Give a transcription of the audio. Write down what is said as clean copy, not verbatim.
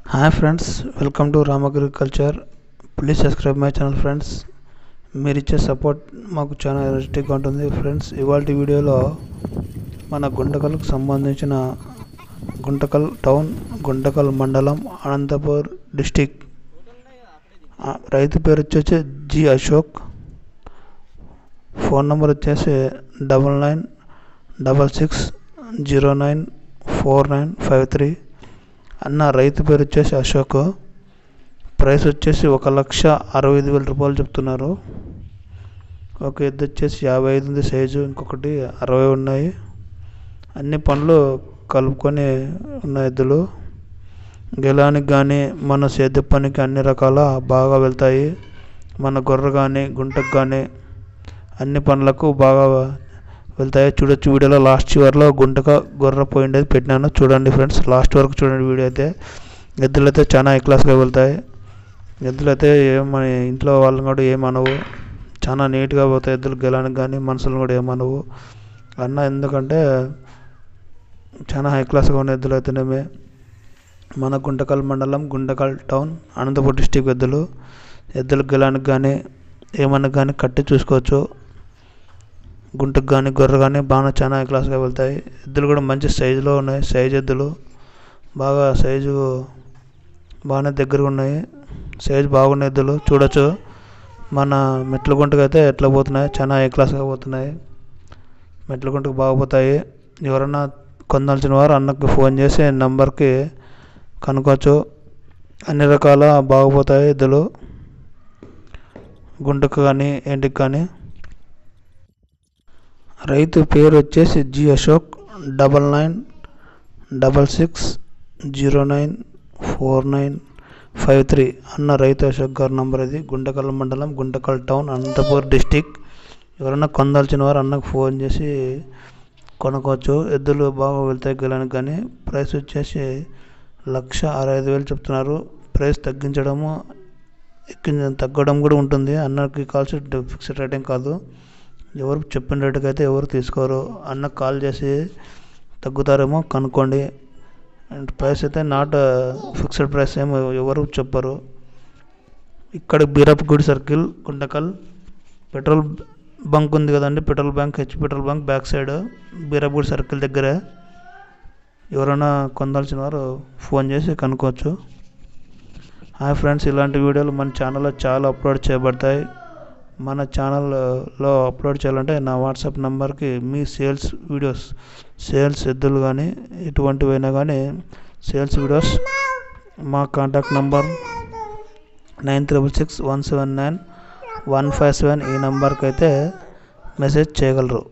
Hi friends, welcome to Ram Agriculture. Please subscribe my channel friends. మీరు ఇచ్చే support మాకు చాలా ఎనర్జెటిక్గా ఉంటుంది ఫ్రెండ్స్. ఇవాళ వీడియోలో మన గుంటకల్కు సంబంధించిన గుంటకల్ టౌన్, గుంటకల్ మండలం, అనంతపూర్ డిస్టిక్. రైతు పేరు వచ్చేసి జి అశోక్. ఫోన్ నెంబర్ వచ్చేసి 9966094953. అన్న రైతు పేరు వచ్చేసి అశోక్. ప్రైస్ వచ్చేసి 1,65,000 రూపాయలు చెప్తున్నారు. ఒక ఎద్దు వచ్చేసి 55 ఉంది సైజు, ఇంకొకటి 60 ఉన్నాయి. అన్ని పనులు కలుపుకొని ఉన్న ఎద్దులు. గెలానికి కానీ మన సేద్య పనికి అన్ని రకాల బాగా వెళ్తాయి. మన గొర్రె కానీ గుంటకు కానీ అన్ని పనులకు బాగా వెళ్తాయి. చూడొచ్చు వీడియోలో లాస్ట్ చివర్లో గొర్రె పోయిండేది పెట్టినాను, చూడండి ఫ్రెండ్స్. లాస్ట్ వరకు చూడండి వీడియో అయితే. ఎద్దులు అయితే చాలా హై క్లాస్గా వెళ్తాయి. ఎద్దులు అయితే మన ఇంట్లో వాళ్ళని కూడా ఏమనవు, చాలా నీట్గా పోతాయి ఎద్దులు. గెలానికి కానీ మనుషులను కూడా ఏమనవు అన్న, ఎందుకంటే చాలా హై క్లాస్గా ఉన్న ఎద్దులు అయితేనేమే. మన గుంటకల్ మండలం, గుంటకల్ టౌన్, అనంతపూర్ డిస్టిక్ ఎద్దులు గెలానికి కానీ ఏమన్నా కానీ కట్టి చూసుకోవచ్చు. గుంటకు కానీ గొర్రె కానీ బాగా చాలా హై క్లాస్గా వెళ్తాయి. ఎద్దులు కూడా మంచి సైజులో ఉన్నాయి. సైజు ఎద్దులు బాగా సైజు బాగానే దగ్గరగా ఉన్నాయి. సైజు బాగున్న ఎద్దులు చూడొచ్చు. మన మెట్ల గుంటకు అయితే ఎట్లా పోతున్నాయి, చాలా హై క్లాస్గా పోతున్నాయి. మెట్ల గుంటకు బాగుపోతాయి. ఎవరన్నా కొందాల్సిన వారు అన్నకు ఫోన్ చేసి నంబర్కి కనుక్కోవచ్చు. అన్ని రకాల బాగుపోతాయి ఎద్దులు, గుంటకు కానీ ఏంటికి కానీ. రైతు పేరు వచ్చేసి జి అశోక్. 9966094953. అన్న రైతు అశోక్ గారి నంబర్ ఇది. గుంటకల్ మండలం, గుంటకల్ టౌన్, అనంతపూర్ డిస్టిక్. ఎవరైనా కొందాల్సిన వారు అన్నకు ఫోన్ చేసి కొనుక్కోవచ్చు. ఎద్దులు బాగా వెళ్తాయి గెలానికి కానీ. ప్రైస్ వచ్చేసి 1,65,000 చెప్తున్నారు. ప్రైస్ తగ్గడం కూడా ఉంటుంది. అన్నకి కాల్సి ఫిక్స్డ్ రేటింగ్ కాదు. ఎవరు చెప్పిన రేటుకి అయితే ఎవరు తీసుకోరు. అన్నకు కాల్ చేసి తగ్గుతారేమో కనుక్కోండి. అండ్ ప్రైస్ అయితే నాట్ ఫిక్స్డ్ ప్రైస్ ఏమో ఎవరు చెప్పరు. ఇక్కడ Beerappagudi circle, Guntakal petrol bunk ఉంది కదండి, petrol bunk, petrol bunk back side Beerappagudi circle దగ్గరే. ఎవరైనా కొందాల్సిన వారు ఫోన్ చేసి కనుక్కోవచ్చు. హాయ్ ఫ్రెండ్స్, ఇలాంటి వీడియోలు మన ఛానల్లో చాలా అప్లోడ్ చేయబడతాయి. మన ఛానల్లో అప్లోడ్ చేయాలంటే నా వాట్సాప్ నెంబర్కి మీ సేల్స్ వీడియోస్, సేల్స్ ఎద్దులు కానీ ఎటువంటివైనా కానీ సేల్స్ వీడియోస్, మా కాంటాక్ట్ నెంబర్ 9361791557. ఈ నెంబర్కి అయితే మెసేజ్ చేయగలరు.